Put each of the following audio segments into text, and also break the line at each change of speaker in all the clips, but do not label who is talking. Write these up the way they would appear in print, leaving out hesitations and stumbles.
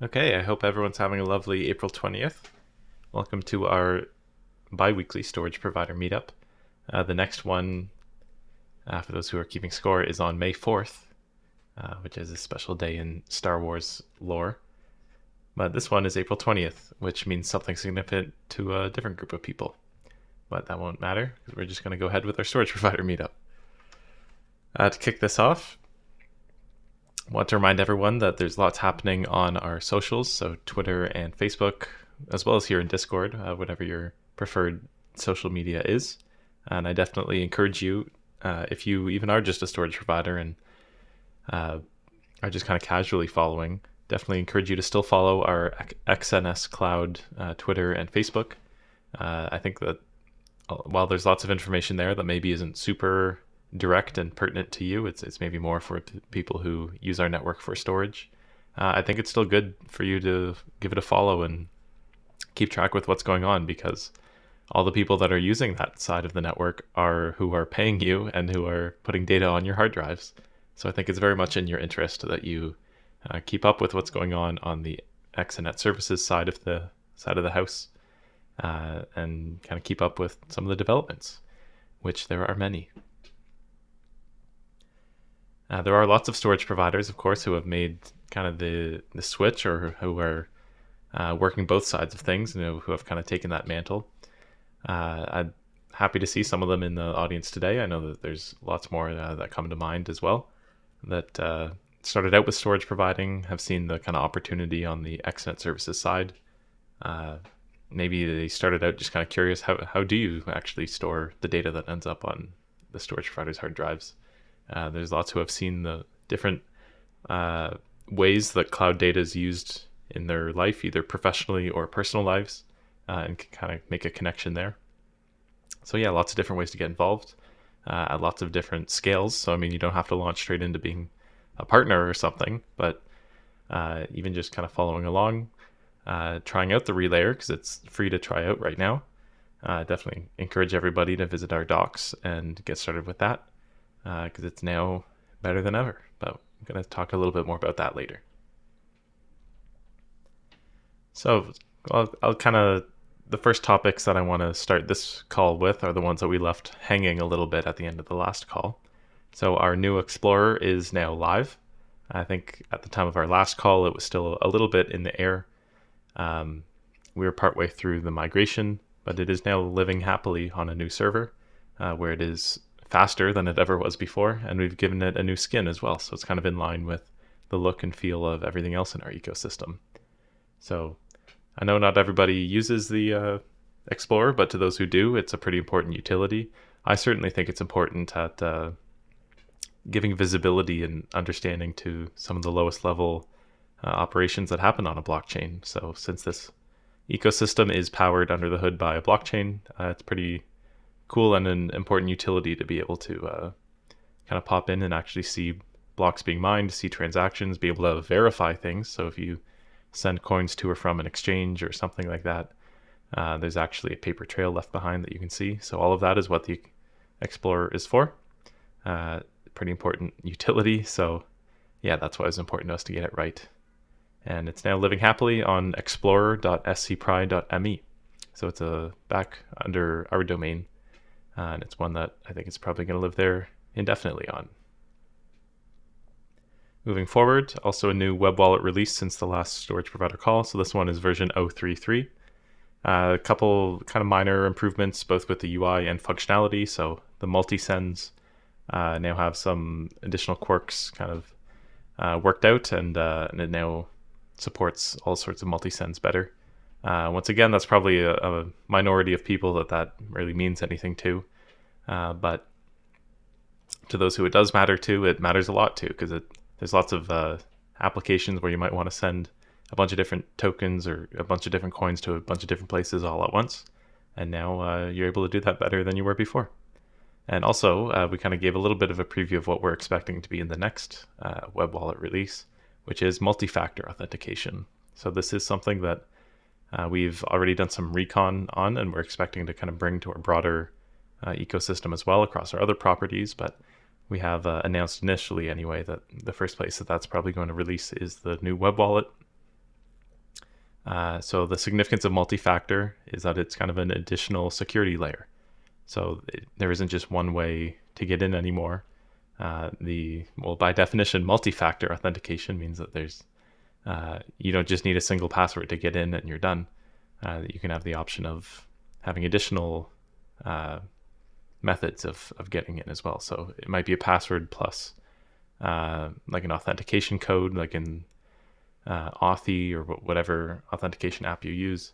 Okay, I hope everyone's having a lovely April 20th. Welcome to our bi weekly storage provider meetup. The next one, for those who are keeping score, is on May 4th, which is a special day in Star Wars lore. But this one is April 20th, which means something significant to a different group of people. But that won't matter, because we're just going to go ahead with our storage provider meetup. To kick this off, I want to remind everyone that there's lots happening on our socials, so Twitter and Facebook, as well as here in Discord, whatever your preferred social media is. And I definitely encourage you, if you even are just a storage provider and are just kind of casually following, definitely encourage you to still follow our XNS Cloud Twitter and Facebook. I think that while there's lots of information there that maybe isn't super direct and pertinent to you, it's maybe more for people who use our network for storage. I think it's still good for you to give it a follow and keep track with what's going on, because all the people that are using that side of the network are who are paying you and who are putting data on your hard drives. So I think it's very much in your interest that you keep up with what's going on the Exanet services side of the house, and kind of keep up with some of the developments, which there are many. There are lots of storage providers, of course, who have made kind of the switch, or who are working both sides of things, who have kind of taken that mantle. I'm happy to see some of them in the audience today. I know that there's lots more that come to mind as well, that started out with storage providing, have seen the kind of opportunity on the Exanet services side. Maybe they started out just kind of curious, how do you actually store the data that ends up on the storage provider's hard drives? There's lots who have seen the different ways that cloud data is used in their life, either professionally or personal lives, and can kind of make a connection there. So yeah, lots of different ways to get involved, at lots of different scales. So I mean, you don't have to launch straight into being a partner or something, but even just kind of following along, trying out the relayer, because it's free to try out right now. Definitely encourage everybody to visit our docs and get started with that, because it's now better than ever. But I'm going to talk a little bit more about that later. So I'll kind of, the first topics that I want to start this call with are the ones that we left hanging a little bit at the end of the last call. So our new Explorer is now live. I think at the time of our last call, it was still a little bit in the air. We were partway through the migration, but it is now living happily on a new server, where it is faster than it ever was before, and we've given it a new skin as well, so it's kind of in line with the look and feel of everything else in our ecosystem. So I know not everybody uses the Explorer, but to those who do, it's a pretty important utility. I certainly think it's important at giving visibility and understanding to some of the lowest level operations that happen on a blockchain. So since this ecosystem is powered under the hood by a blockchain, it's pretty cool and an important utility to be able to kind of pop in and actually see blocks being mined, see transactions, be able to verify things. So if you send coins to or from an exchange or something like that, there's actually a paper trail left behind that you can see. So all of that is what the Explorer is for. Pretty important utility. So yeah, that's why it's important to us to get it right. And it's now living happily on explorer.scpri.me. So it's back under our domain, and it's one that I think is probably going to live there indefinitely on. Moving forward, also a new web wallet release since the last storage provider call. So this one is version 0.33. A couple kind of minor improvements, both with the UI and functionality. So the multi-sends now have some additional quirks kind of worked out, and it now supports all sorts of multi-sends better. Once again, that's probably a minority of people that really means anything to. But to those who it does matter to, it matters a lot to, because there's lots of applications where you might want to send a bunch of different tokens or a bunch of different coins to a bunch of different places all at once. And now you're able to do that better than you were before. And also, we kind of gave a little bit of a preview of what we're expecting to be in the next web wallet release, which is multi-factor authentication. So this is something that we've already done some recon on, and we're expecting to kind of bring to our broader ecosystem as well across our other properties. But we have announced initially anyway that the first place that's probably going to release is the new web wallet. So the significance of multi-factor is that it's kind of an additional security layer. So there isn't just one way to get in anymore. By definition, multi-factor authentication means that you don't just need a single password to get in and you're done. You can have the option of having additional methods of getting in as well. So it might be a password plus like an authentication code, like in Authy or whatever authentication app you use.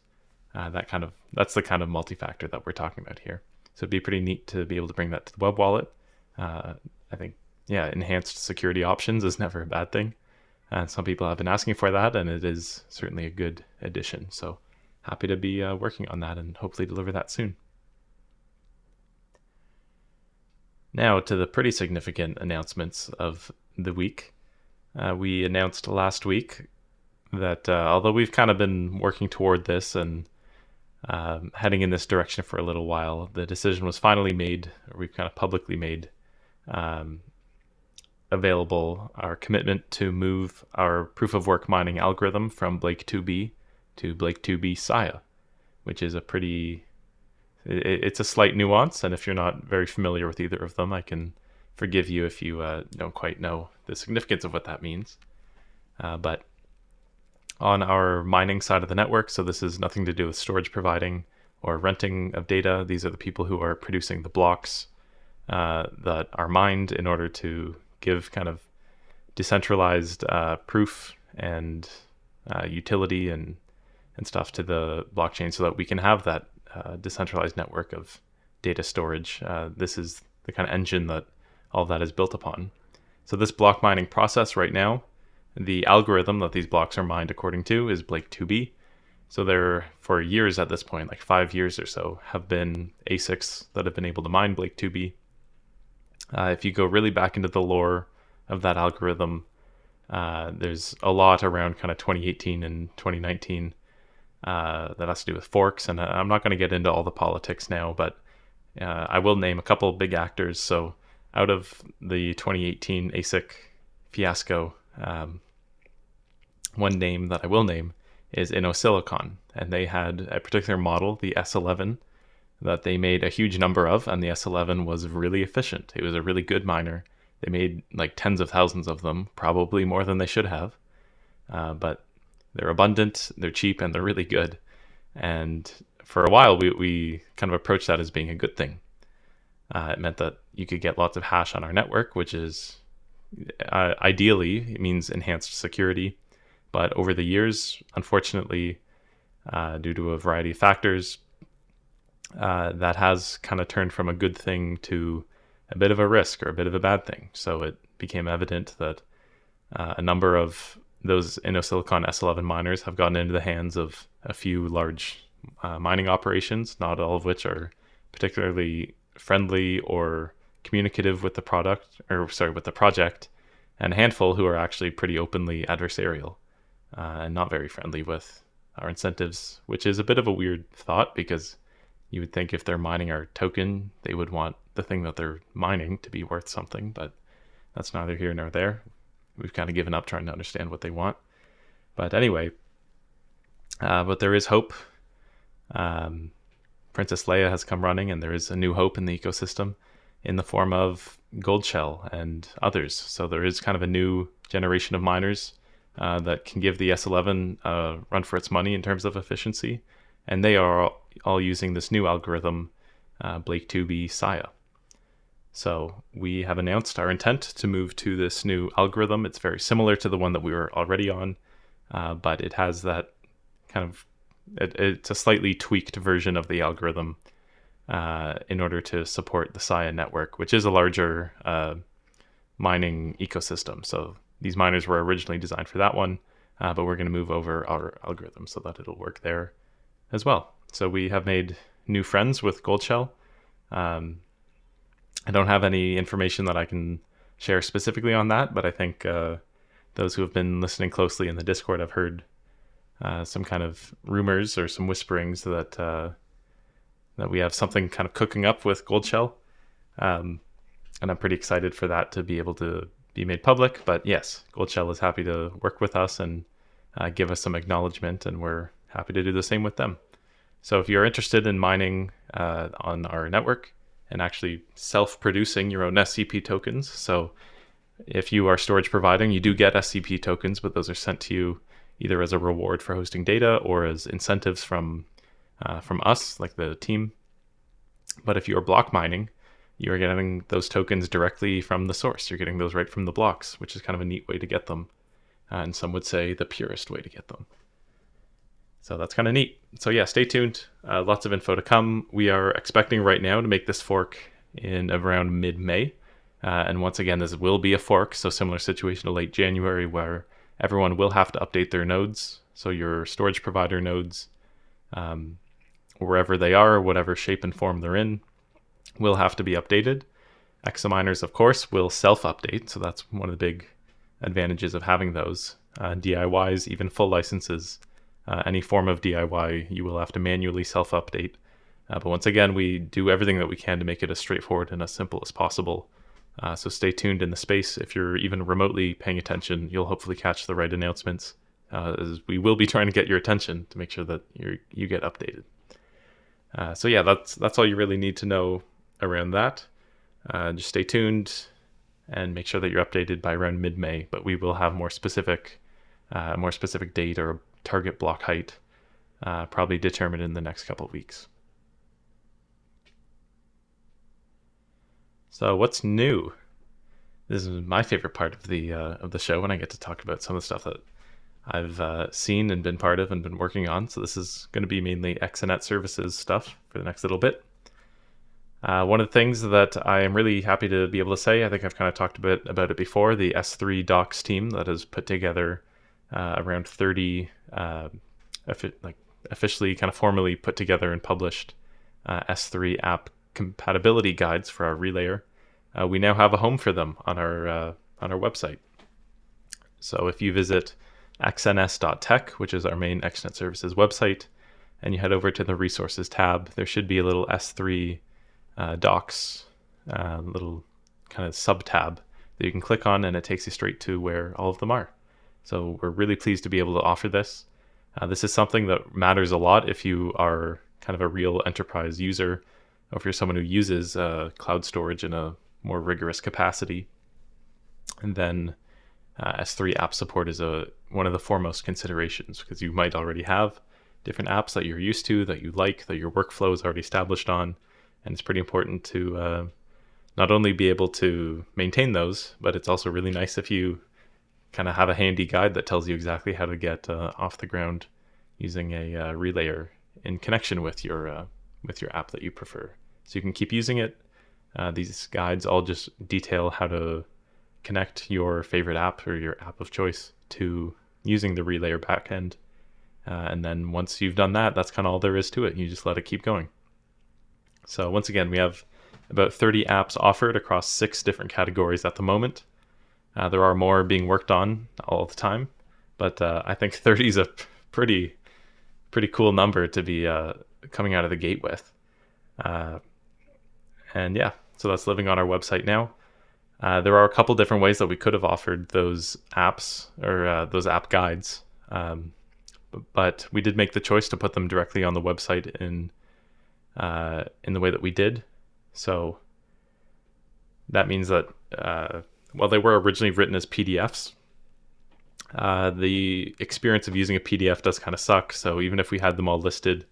That's the kind of multi-factor that we're talking about here. So it'd be pretty neat to be able to bring that to the web wallet. I think, yeah, enhanced security options is never a bad thing. And some people have been asking for that, and it is certainly a good addition. So happy to be working on that and hopefully deliver that soon. Now to the pretty significant announcements of the week. We announced last week that although we've kind of been working toward this and heading in this direction for a little while, the decision was finally made, or we've kind of publicly made available our commitment to move our proof of work mining algorithm from Blake 2B to Blake 2B Saya, which is it's a slight nuance. And if you're not very familiar with either of them, I can forgive you if you don't quite know the significance of what that means. But on our mining side of the network, so this is nothing to do with storage providing or renting of data. These are the people who are producing the blocks that are mined in order to give kind of decentralized proof and utility and stuff to the blockchain so that we can have that decentralized network of data storage. This is the kind of engine that all that is built upon. So this block mining process right now, the algorithm that these blocks are mined according to is Blake 2B. So there, for years at this point, like 5 years or so, have been ASICs that have been able to mine Blake 2B. If you go really back into the lore of that algorithm, there's a lot around kind of 2018 and 2019 that has to do with forks. And I'm not going to get into all the politics now, but I will name a couple big actors. So out of the 2018 ASIC fiasco, one name that I will name is InnoSilicon. And they had a particular model, the S11, that they made a huge number of, and the S11 was really efficient. It was a really good miner. They made like tens of thousands of them, probably more than they should have. But they're abundant, they're cheap, and they're really good. And for a while, we kind of approached that as being a good thing. It meant that you could get lots of hash on our network, which is ideally, it means enhanced security. But over the years, unfortunately, due to a variety of factors, that has kind of turned from a good thing to a bit of a risk or a bit of a bad thing. So it became evident that a number of those InnoSilicon S11 miners have gotten into the hands of a few large mining operations, not all of which are particularly friendly or communicative with the with the project, and a handful who are actually pretty openly adversarial and not very friendly with our incentives, which is a bit of a weird thought because you would think if they're mining our token, they would want the thing that they're mining to be worth something, but that's neither here nor there. We've kind of given up trying to understand what they want. But anyway, but there is hope. Princess Leia has come running, and there is a new hope in the ecosystem in the form of Goldshell and others. So there is kind of a new generation of miners that can give the S11 a run for its money in terms of efficiency. And they are all using this new algorithm, Blake 2B Saya. So we have announced our intent to move to this new algorithm. It's very similar to the one that we were already on, but it has that kind of, it's a slightly tweaked version of the algorithm in order to support the Saya network, which is a larger mining ecosystem. So these miners were originally designed for that one, but we're going to move over our algorithm so that it'll work there as well. So we have made new friends with Goldshell. I don't have any information that I can share specifically on that, but I think those who have been listening closely in the Discord have heard some kind of rumors or some whisperings that we have something kind of cooking up with Goldshell. And I'm pretty excited for that to be able to be made public. But yes, Goldshell is happy to work with us and give us some acknowledgement, and we're happy to do the same with them. So if you're interested in mining on our network and actually self-producing your own SCP tokens, so if you are storage providing, you do get SCP tokens, but those are sent to you either as a reward for hosting data or as incentives from us, like the team. But if you are block mining, you are getting those tokens directly from the source. You're getting those right from the blocks, which is kind of a neat way to get them. And some would say the purest way to get them. So that's kind of neat. So yeah, stay tuned. Lots of info to come. We are expecting right now to make this fork in around mid-May. And once again, this will be a fork, so similar situation to late January where everyone will have to update their nodes. So your storage provider nodes, wherever they are, whatever shape and form they're in, will have to be updated. Examiners, of course, will self-update, so that's one of the big advantages of having those. DIYs, even full licenses, any form of DIY, you will have to manually self-update. But once again, we do everything that we can to make it as straightforward and as simple as possible. So stay tuned in the space. If you're even remotely paying attention, you'll hopefully catch the right announcements. As we will be trying to get your attention to make sure that you get updated. So yeah, that's all you really need to know around that. Just stay tuned and make sure that you're updated by around mid-May. But we will have more specific date or target block height probably determined in the next couple of weeks. So what's new? This is my favorite part of the show when I get to talk about some of the stuff that I've seen and been part of and been working on. So this is going to be mainly Exanet services stuff for the next little bit. One of the things that I am really happy to be able to say, I think I've kind of talked a bit about it before, the S3 docs team that has put together around 30 officially kind of formally put together and published S3 app compatibility guides for our relayer. We now have a home for them on our website. So if you visit xns.tech, which is our main Exanet services website, and you head over to the resources tab, there should be a little S3 docs, little kind of sub tab that you can click on, and it takes you straight to where all of them are. So we're really pleased to be able to offer this. This is something that matters a lot if you are kind of a real enterprise user, or if you're someone who uses cloud storage in a more rigorous capacity. And then S3 app support is one of the foremost considerations, because you might already have different apps that you're used to, that you like, that your workflow is already established on. And it's pretty important to not only be able to maintain those, but it's also really nice if you kind of have a handy guide that tells you exactly how to get off the ground using a relayer in connection with your app that you prefer. So you can keep using it. These guides all just detail how to connect your favorite app or your app of choice to using the relayer backend. And then once you've done that, that's kind of all there is to it. You just let it keep going. So once again, we have about 30 apps offered across 6 different categories at the moment. There are more being worked on all the time, but I think 30 is a pretty cool number to be coming out of the gate with. And yeah, so that's living on our website now. There are a couple different ways that we could have offered those apps or those app guides, but we did make the choice to put them directly on the website in the way that we did. So that means that while they were originally written as PDFs, the experience of using a PDF does kind of suck. So even if we had them all listed,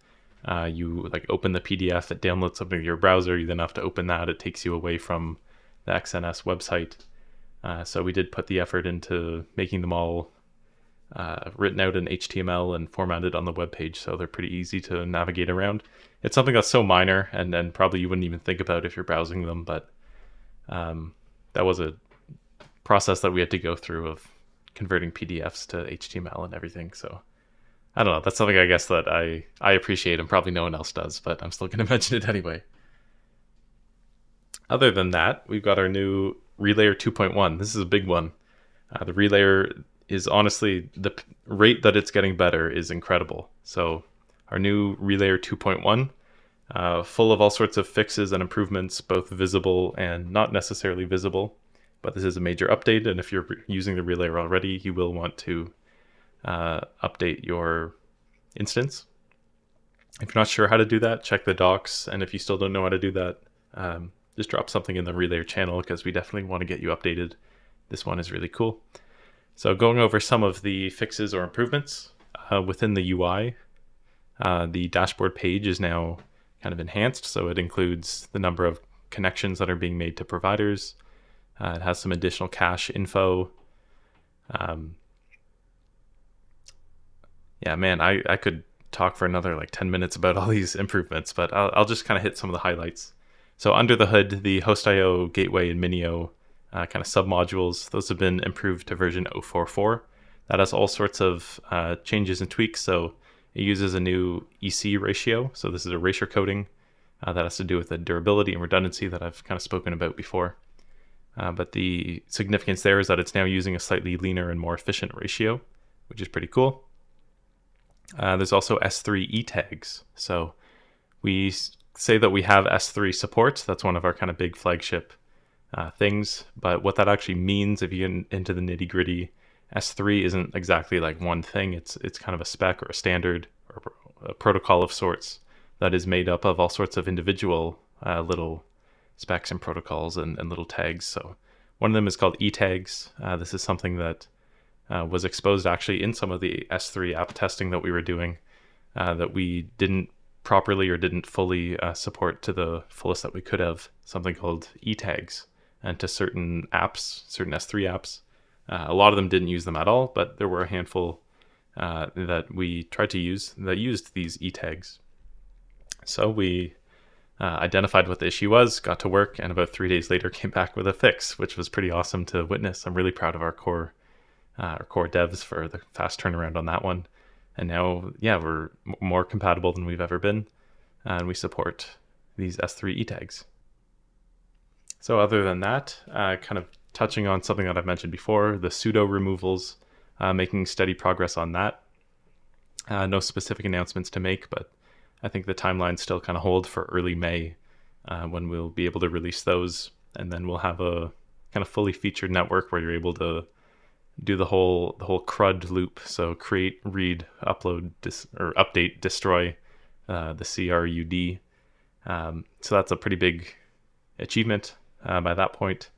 you like open the PDF, it downloads something to your browser, you then have to open that, it takes you away from the XNS website. So we did put the effort into making them all written out in HTML and formatted on the web page, so they're pretty easy to navigate around. It's something that's so minor and probably you wouldn't even think about if you're browsing them, but that was a process that we had to go through of converting PDFs to HTML and everything. So I don't know, that's something I guess that I appreciate and probably no one else does, but I'm still going to mention it anyway. Other than that, we've got our new Relayer 2.1. This is a big one. The Relayer is honestly, the rate that it's getting better is incredible. So our new Relayer 2.1, full of all sorts of fixes and improvements, both visible and not necessarily visible. But this is a major update, and if you're using the Relayer already, you will want to update your instance. If you're not sure how to do that, check the docs. And if you still don't know how to do that, just drop something in the Relayer channel because we definitely want to get you updated. This one is really cool. So going over some of the fixes or improvements within the UI, the dashboard page is now kind of enhanced. So it includes the number of connections that are being made to providers. It has some additional cache info. Yeah, man, I could talk for another like 10 minutes about all these improvements, but I'll just kind of hit some of the highlights. So under the hood, the host.io, gateway, and Minio kind of submodules, those have been improved to version 0.4.4. That has all sorts of changes and tweaks. So it uses a new EC ratio. So this is erasure coding that has to do with the durability and redundancy that I've kind of spoken about before. But the significance there is that it's now using a slightly leaner and more efficient ratio, which is pretty cool. There's also S3 e-tags. So we say that we have S3 support. That's one of our kind of big flagship things. But what that actually means, if you get into the nitty gritty, S3 isn't exactly like one thing. It's kind of a spec or a standard or a protocol of sorts that is made up of all sorts of individual little specs and protocols and little tags. So one of them is called e-tags. This is something that was exposed actually in some of the S3 app testing that we were doing that we didn't properly or didn't fully support to the fullest that we could have, something called e-tags. And to certain apps, certain S3 apps, a lot of them didn't use them at all, but there were a handful that we tried to use that used these e-tags. So we identified what the issue was, got to work, and about 3 days later came back with a fix, which was pretty awesome to witness. I'm really proud of our core devs for the fast turnaround on that one. And now, yeah, we're more compatible than we've ever been, and we support these S3 e-tags. So other than that, kind of touching on something that I've mentioned before, the pseudo removals, making steady progress on that. No specific announcements to make, but I think the timelines still kind of hold for early May when we'll be able to release those. And then we'll have a kind of fully featured network where you're able to do the whole CRUD loop. So create, read, upload, or update, destroy, the CRUD. So that's a pretty big achievement by that point.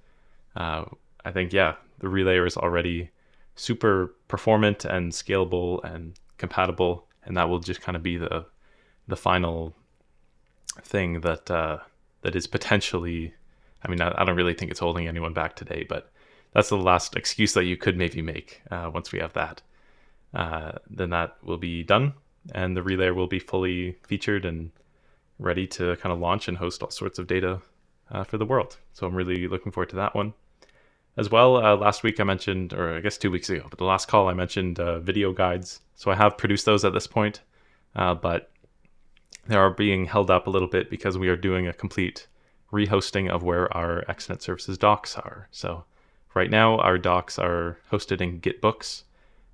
I think, yeah, the Relayer is already super performant and scalable and compatible, and that will just kind of be the final thing that that is potentially, I mean, I don't really think it's holding anyone back today, but that's the last excuse that you could maybe make once we have that. Then that will be done, and the Relayer will be fully featured and ready to kind of launch and host all sorts of data for the world. So I'm really looking forward to that one. As well, last week I mentioned, or I guess 2 weeks ago, but the last call I mentioned video guides. So I have produced those at this point, but they are being held up a little bit because we are doing a complete rehosting of where our XNet Services docs are. So right now our docs are hosted in Gitbooks,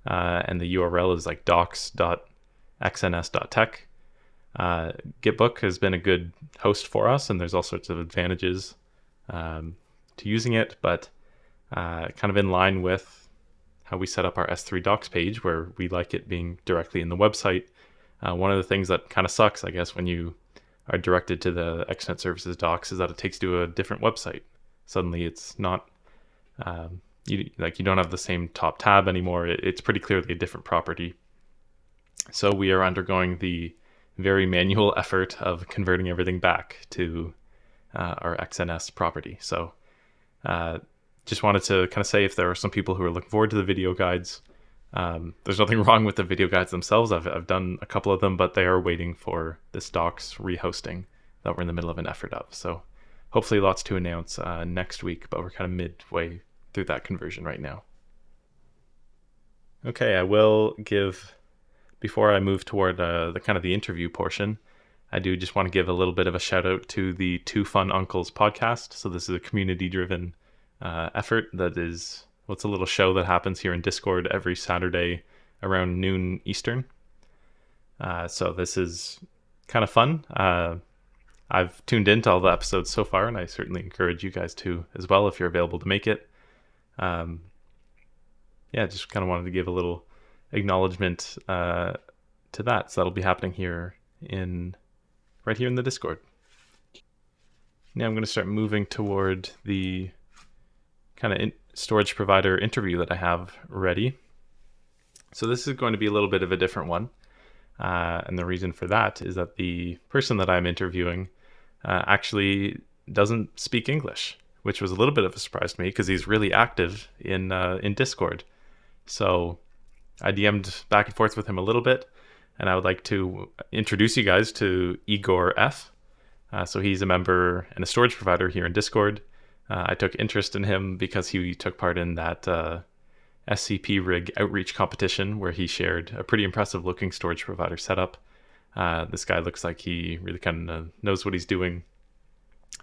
and the URL is like docs.xns.tech. Gitbook has been a good host for us, and there's all sorts of advantages to using it, but kind of in line with how we set up our S3 docs page, where we like it being directly in the website. One of the things that kind of sucks, I guess, when you are directed to the XNet Services docs is that it takes you to a different website. Suddenly it's not, you don't have the same top tab anymore. It's pretty clearly a different property. So we are undergoing the very manual effort of converting everything back to our XNS property. So just wanted to kind of say, if there are some people who are looking forward to the video guides, there's nothing wrong with the video guides themselves. I've done a couple of them, but they are waiting for this docs rehosting that we're in the middle of an effort of. So hopefully lots to announce next week, but we're kind of midway through that conversion right now. Okay, I will give, before I move toward the kind of the interview portion, I do just want to give a little bit of a shout out to the Two Fun Uncles podcast. So this is a community driven effort that is, it's a little show that happens here in Discord every Saturday around noon Eastern. So this is kind of fun. I've tuned into all the episodes so far, and I certainly encourage you guys to as well if you're available to make it. Yeah, just kind of wanted to give a little acknowledgement to that. So that'll be happening right here in the Discord. Now I'm going to start moving toward the kind of storage provider interview that I have ready. So this is going to be a little bit of a different one. And the reason for that is that the person that I'm interviewing actually doesn't speak English, which was a little bit of a surprise to me because he's really active in Discord. So I DM'd back and forth with him a little bit, and I would like to introduce you guys to IgorF. So he's a member and a storage provider here in Discord. I took interest in him because he took part in that SCP rig outreach competition where he shared a pretty impressive looking storage provider setup. This guy looks like he really kind of knows what he's doing.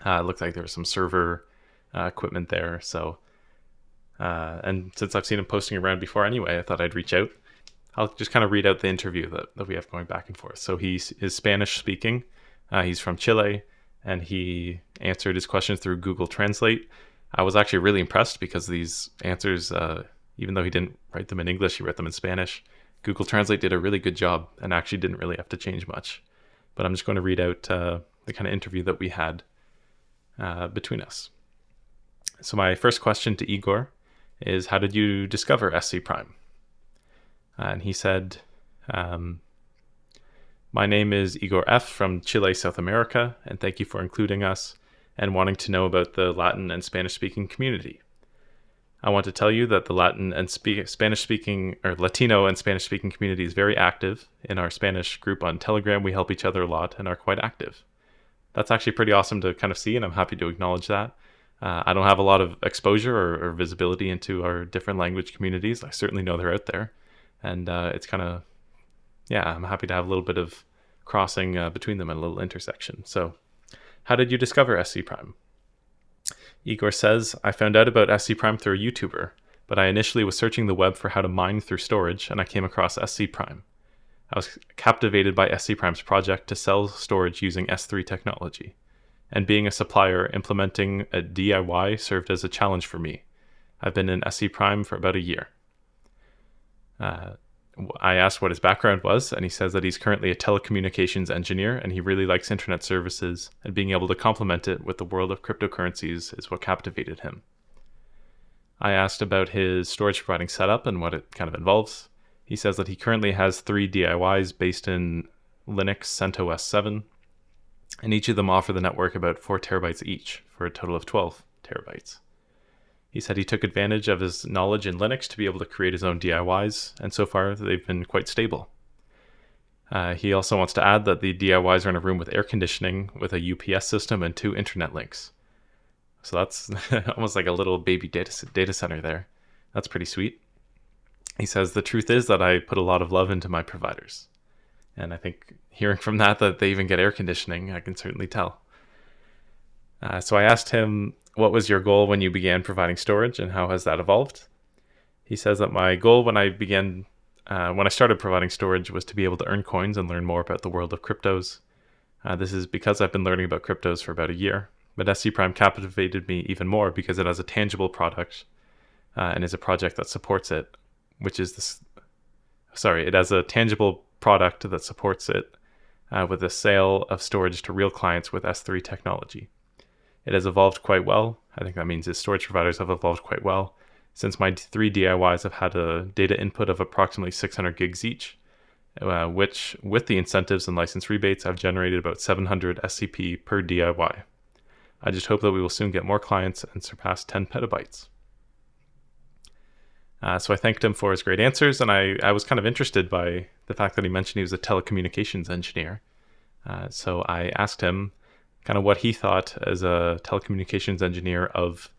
It looked like there was some server equipment there. So, and since I've seen him posting around before anyway, I thought I'd reach out. I'll just kind of read out the interview that we have going back and forth. So he is Spanish speaking. He's from Chile, and he answered his questions through Google Translate. I was actually really impressed because these answers, even though he didn't write them in English, he wrote them in Spanish. Google Translate did a really good job and actually didn't really have to change much. But I'm just going to read out the kind of interview that we had between us. So my first question to Igor is, how did you discover SC Prime? And he said, my name is IgorF from Chile, South America, and thank you for including us and wanting to know about the Latin and Spanish-speaking community. I want to tell you that the Latin and Spanish-speaking or Latino and Spanish-speaking community is very active. In our Spanish group on Telegram, we help each other a lot and are quite active. That's actually pretty awesome to kind of see, and I'm happy to acknowledge that. I don't have a lot of exposure or visibility into our different language communities. I certainly know they're out there, and it's kind of, I'm happy to have a little bit of crossing between them and a little intersection. So, how did you discover SC Prime? Igor says, I found out about SC Prime through a YouTuber, but I initially was searching the web for how to mine through storage, and I came across SC Prime. I was captivated by SC Prime's project to sell storage using S3 technology, and being a supplier, implementing a DIY served as a challenge for me. I've been in SC Prime for about a year. I asked what his background was, and he says that he's currently a telecommunications engineer, and he really likes internet services, and being able to complement it with the world of cryptocurrencies is what captivated him. I asked about his storage providing setup and what it kind of involves. He says that he currently has 3 DIYs based in Linux CentOS 7, and each of them offer the network about 4 terabytes each, for a total of 12 terabytes. He said he took advantage of his knowledge in Linux to be able to create his own DIYs, and so far they've been quite stable. He also wants to add that the DIYs are in a room with air conditioning, with a UPS system and 2 internet links. So that's almost like a little baby data center there. That's pretty sweet. He says, the truth is that I put a lot of love into my providers. And I think hearing from that they even get air conditioning, I can certainly tell. So I asked him, what was your goal when you began providing storage, and how has that evolved? He says that my goal when I started providing storage was to be able to earn coins and learn more about the world of cryptos. This is because I've been learning about cryptos for about a year, but SC Prime captivated me even more because it has a tangible product and is a project that supports it, it has a tangible product that supports it with the sale of storage to real clients with S3 technology. It has evolved quite well. I think that means his storage providers have evolved quite well, since my 3 DIYs have had a data input of approximately 600 gigs each, which, with the incentives and license rebates, I've generated about 700 SCP per DIY. I just hope that we will soon get more clients and surpass 10 petabytes. So I thanked him for his great answers, and I was kind of interested by the fact that he mentioned he was a telecommunications engineer. So I asked him kind of what he thought as a telecommunications engineer of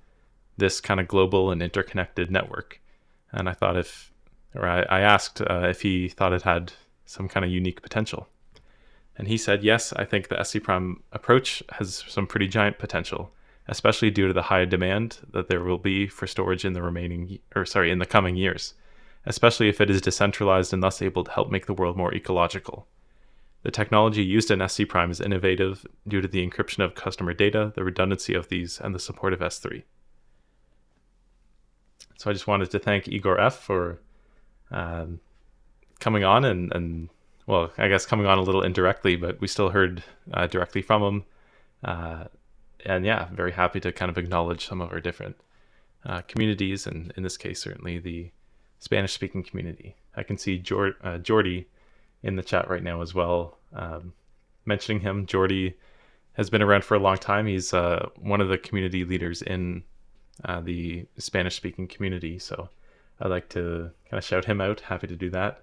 this kind of global and interconnected network. And I asked if he thought it had some kind of unique potential. And he said, yes, I think the SC Prime approach has some pretty giant potential, especially due to the high demand that there will be for storage in the coming years, especially if it is decentralized and thus able to help make the world more ecological. The technology used in SC Prime is innovative due to the encryption of customer data, the redundancy of these, and the support of S3. So I just wanted to thank IgorF for coming on and well, I guess coming on a little indirectly, but we still heard directly from him. Uh, and yeah, very happy to kind of acknowledge some of our different communities, and in this case, certainly the Spanish-speaking community. I can see Jordy in the chat right now as well. Mentioning him, Jordy has been around for a long time. He's one of the community leaders in the Spanish-speaking community, so I'd like to kind of shout him out. Happy to do that.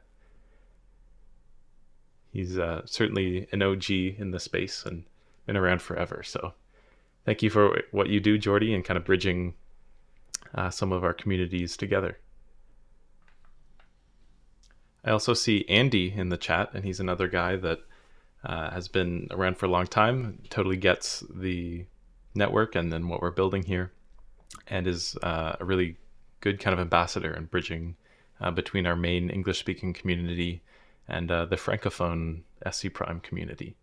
He's certainly an OG in the space and been around forever. So thank you for what you do, Jordy, and kind of bridging some of our communities together. I also see Andy in the chat, and he's another guy that has been around for a long time, totally gets the network and then what we're building here, and is a really good kind of ambassador and bridging between our main English-speaking community and the Francophone SC Prime community.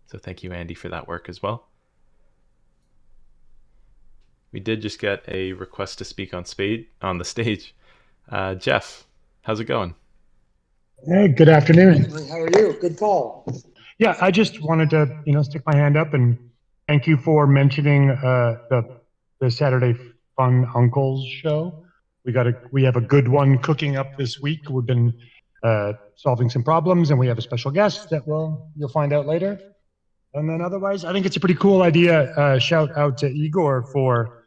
So thank you, Andy, for that work as well. We did just get a request to speak on the stage. Jeff, how's it going?
Hey, good afternoon. How are you? Good call. Yeah, I just wanted to, stick my hand up and thank you for mentioning the Saturday Fun Uncles show. We have a good one cooking up this week. We've been solving some problems, and we have a special guest that you'll find out later. And then otherwise, I think it's a pretty cool idea. Shout out to Igor for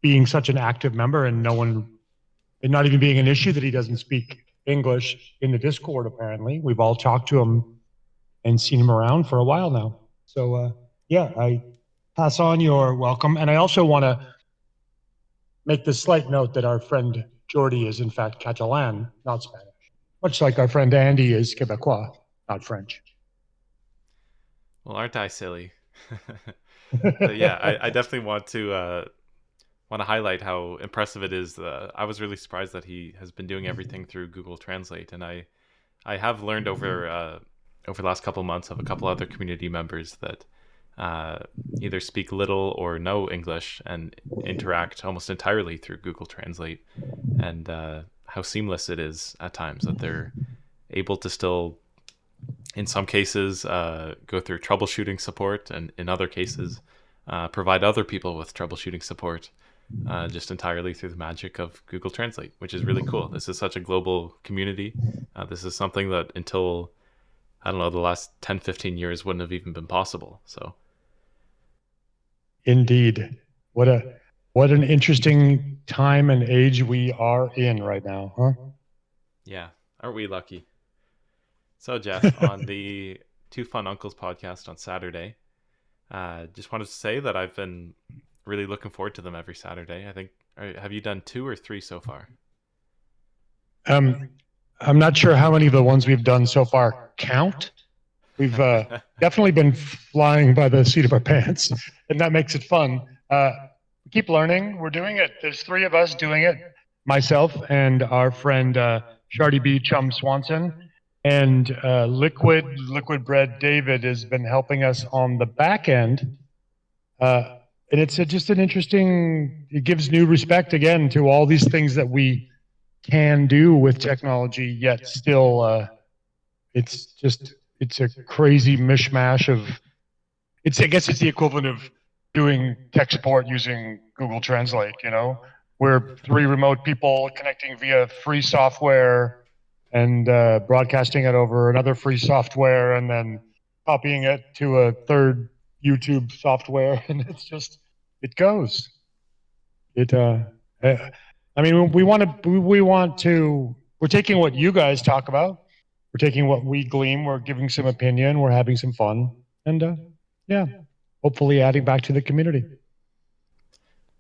being such an active member and not even being an issue that he doesn't speak English in the Discord. Apparently, we've all talked to him and seen him around for a while now. So yeah, I pass on your welcome, and I also want to make the slight note that our friend Jordy is in fact Catalan, not Spanish, much like our friend Andy is Quebecois, not French.
Well, aren't I silly? But yeah, I definitely want to highlight how impressive it is. I was really surprised that he has been doing everything through Google Translate, and I have learned over the last couple of months of a couple other community members that either speak little or no English and interact almost entirely through Google Translate, and how seamless it is at times that they're able to still, in some cases, go through troubleshooting support, and in other cases, provide other people with troubleshooting support just entirely through the magic of Google Translate, which is really cool. This is such a global community. This is something that until, I don't know, the last 10, 15 years wouldn't have even been possible. So,
indeed, what an interesting time and age we are in right now, huh?
Yeah, aren't we lucky? So, Jeff, on the Two Fun Uncles podcast on Saturday, just wanted to say that I've been really looking forward to them every Saturday. I think, have you done 2 or 3 so far?
I'm not sure how many of the ones we've done so far count. We've definitely been flying by the seat of our pants, and that makes it fun. We keep learning. We're doing it. There's 3 of us doing it, myself and our friend Shardy B. Chum Swanson, and Liquid Bread David has been helping us on the back end. And it's just an interesting, it gives new respect again to all these things that we can do with technology, yet still it's a crazy mishmash of, I guess it's the equivalent of doing tech support using Google Translate, We're 3 remote people connecting via free software and broadcasting it over another free software and then copying it to a third YouTube software, and it goes. I mean, we're taking what you guys talk about, we're taking what we glean, we're giving some opinion, we're having some fun, and yeah, hopefully adding back to the community.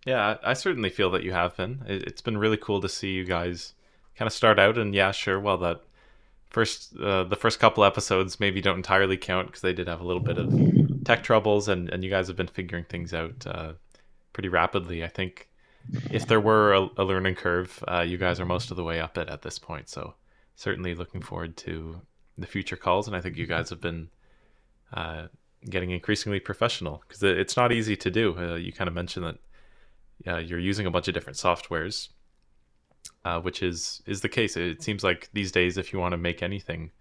Yeah, I certainly feel that you have been. It's been really cool to see you guys kind of start out, and yeah, sure, well, the first couple episodes maybe don't entirely count because they did have a little bit of tech troubles, and you guys have been figuring things out pretty rapidly. I think if there were a learning curve, you guys are most of the way up it at this point. So certainly looking forward to the future calls, and I think you guys have been getting increasingly professional because it's not easy to do. You kind of mentioned that you're using a bunch of different softwares, which is the case. It seems like these days, if you want to make anything,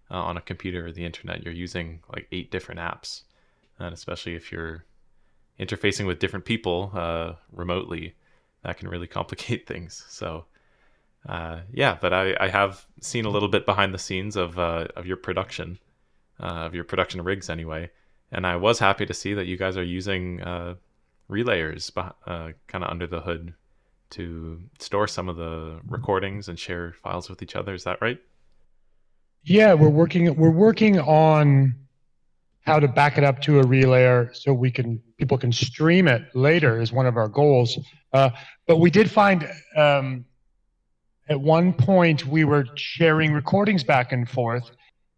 on a computer or the internet, you're using like 8 different apps, and especially if you're interfacing with different people remotely, that can really complicate things. So yeah, but I have seen a little bit behind the scenes of your production rigs anyway, and I was happy to see that you guys are using relayers kind of under the hood to store some of the recordings and share files with each other. Is that right?
Yeah, we're working on how to back it up to a relayer so we can people can stream it later is one of our goals. Uh, but we did find at one point we were sharing recordings back and forth,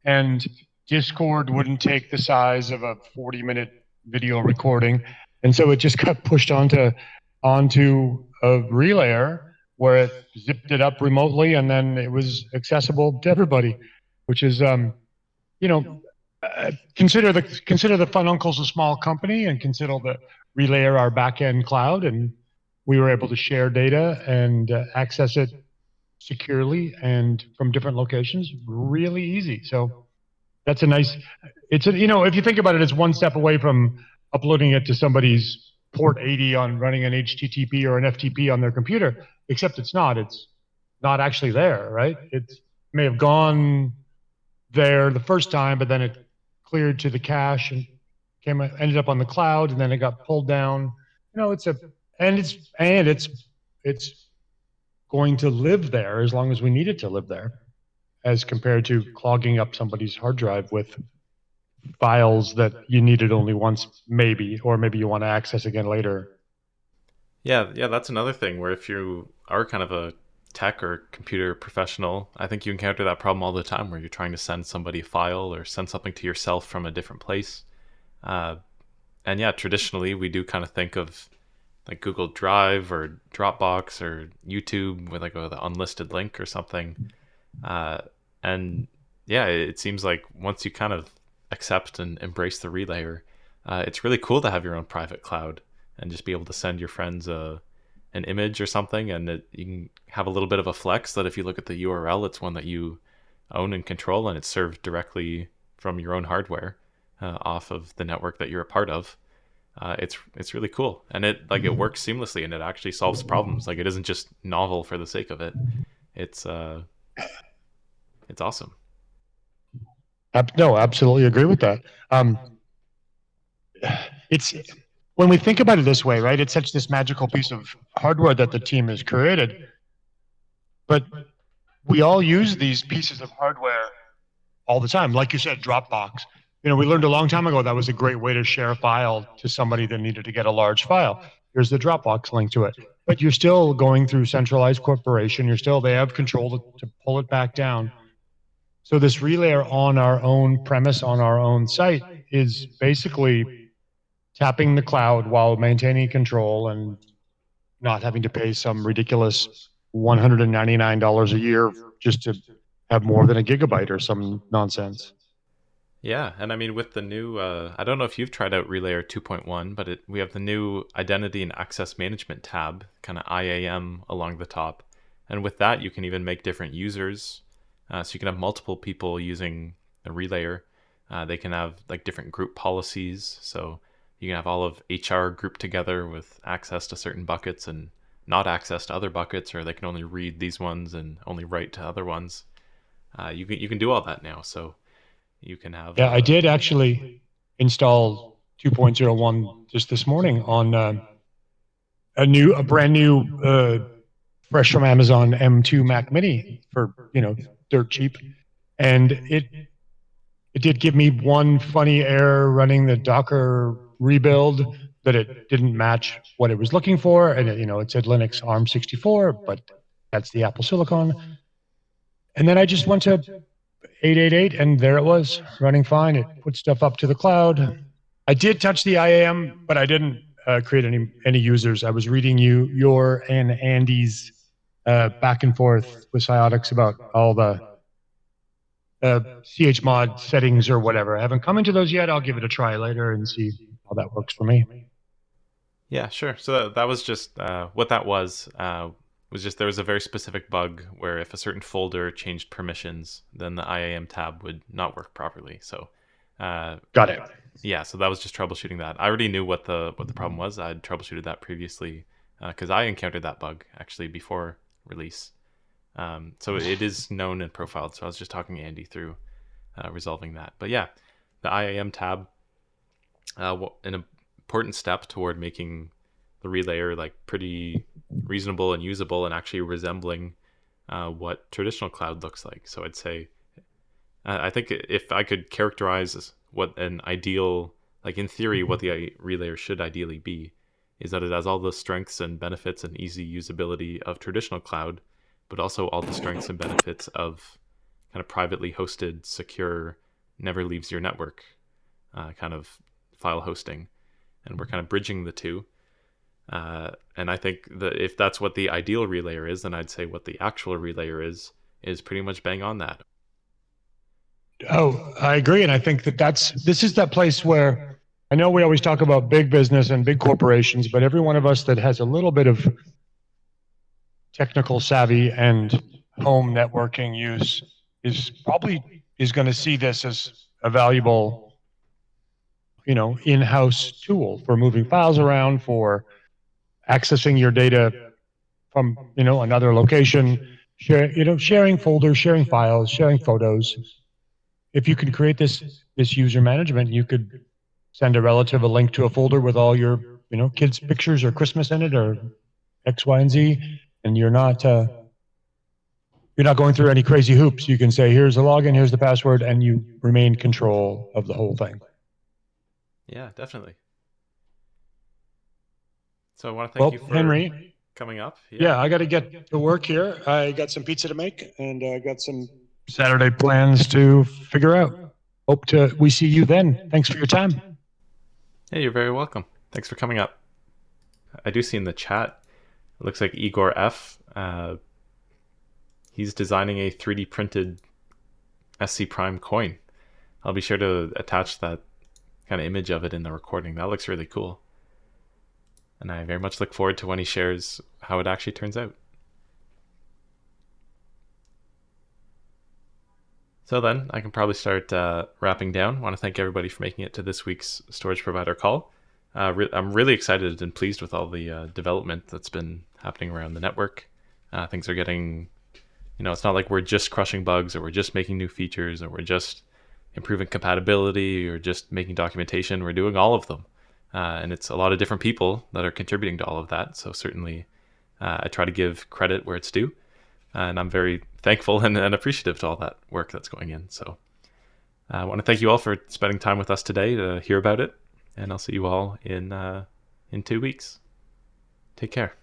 and Discord wouldn't take the size of a 40-minute video recording, and so it just got pushed onto a relayer where it zipped it up remotely, and then it was accessible to everybody, which is you know consider the Fun Uncles a small company, and consider the relayer our back end cloud, and we were able to share data and access it securely and from different locations really easy. So that's a nice, it's a, if you think about it, it's one step away from uploading it to somebody's port 80 on running an HTTP or an FTP on their computer, except it's not actually there, right? It may have gone there the first time, but then it cleared to the cache and ended up on the cloud, and then it got pulled down. It's a and it's going to live there as long as we need it to live there, as compared to clogging up somebody's hard drive with files that you needed only once, maybe, or maybe you want to access again later.
Yeah, yeah, that's another thing where if you are kind of a tech or computer professional, I think you encounter that problem all the time where you're trying to send somebody a file or send something to yourself from a different place. Uh, and yeah, traditionally we do kind of think of like Google Drive or Dropbox or YouTube with like the unlisted link or something. Uh, and yeah, it seems like once you kind of accept and embrace the relayer, it's really cool to have your own private cloud and just be able to send your friends an image or something, and you can have a little bit of a flex that if you look at the URL, it's one that you own and control, and it's served directly from your own hardware off of the network that you're a part of. It's really cool, and it works seamlessly, and it actually solves problems. Like it isn't just novel for the sake of it. It's uh, it's awesome.
No, absolutely agree with that. Um, it's when we think about it this way, right? It's such this magical piece of hardware that the team has created, but we all use these pieces of hardware all the time. Like you said, Dropbox. We learned a long time ago that was a great way to share a file to somebody that needed to get a large file. Here's the Dropbox link to it. But you're still going through centralized corporation. They have control to pull it back down. So this relayer on our own premise, on our own site, is basically tapping the cloud while maintaining control and not having to pay some ridiculous $199 a year just to have more than a gigabyte or some nonsense.
Yeah, and I mean with the new, I don't know if you've tried out Relayer 2.1, but we have the new Identity and Access Management tab, kind of IAM along the top, and with that you can even make different users, so you can have multiple people using a Relayer. They can have like different group policies, so you can have all of HR grouped together with access to certain buckets and not access to other buckets, or they can only read these ones and only write to other ones. You can do all that now, so you can have
Yeah, I did actually install 2.01 just this morning on a brand new, fresh from Amazon M2 Mac Mini for dirt cheap, and it did give me one funny error running the Docker rebuild, that it didn't match what it was looking for, and it said Linux ARM 64, but that's the Apple Silicon. And then I just went to 888, and there it was running fine. It put stuff up to the cloud. I did touch the IAM, but I didn't create any users. I was reading your and Andy's back and forth with Siotics about all the chmod settings or whatever. I haven't come into those yet. I'll give it a try later and see how that works for me.
Yeah, sure. So that was just what that was. was just there was a very specific bug where if a certain folder changed permissions, then the IAM tab would not work properly. So, uh,
Got it.
yeah, so that was just troubleshooting that. I already knew what the problem was. I'd troubleshooted that previously because I encountered that bug actually before release. So it is known and profiled. So I was just talking Andy through resolving that. But yeah, the IAM tab, an important step toward making the relayer like pretty reasonable and usable and actually resembling what traditional cloud looks like. So I'd say I think if I could characterize what an ideal, like in theory, what the relayer should ideally be, is that it has all the strengths and benefits and easy usability of traditional cloud, but also all the strengths and benefits of kind of privately hosted, secure, never leaves your network kind of file hosting. And we're kind of bridging the two. And I think that if that's what the ideal relayer is, then I'd say what the actual relayer is pretty much bang on that.
Oh, I agree. And I think that this is that place where I know we always talk about big business and big corporations, but every one of us that has a little bit of technical savvy and home networking use is going to see this as a valuable, in-house tool for moving files around, for accessing your data from, another location, sharing folders, sharing files, sharing photos. If you can create this user management, you could send a relative a link to a folder with all your, kids' pictures or Christmas in it or X, Y, and Z, and you're not going through any crazy hoops. You can say, here's the login, here's the password, and you remain control of the whole thing.
Yeah, definitely. So I want to thank you for
Henry,
coming up.
yeah, I got to get to work here. I got some pizza to make, and I got some Saturday plans to figure out. We see you then. Thanks for your time.
Hey, you're very welcome. Thanks for coming up. I do see in the chat, it looks like IgorF. He's designing a 3D printed SC Prime coin. I'll be sure to attach that kind of image of it in the recording. That looks really cool. And I very much look forward to when he shares how it actually turns out. So then I can probably start wrapping down. I want to thank everybody for making it to this week's storage provider call. I'm really excited and pleased with all the development that's been happening around the network. Things are getting, it's not like we're just crushing bugs or we're just making new features or we're just improving compatibility or just making documentation. We're doing all of them. And it's a lot of different people that are contributing to all of that. So certainly I try to give credit where it's due. And I'm very thankful and appreciative to all that work that's going in. So I want to thank you all for spending time with us today to hear about it. And I'll see you all in 2 weeks. Take care.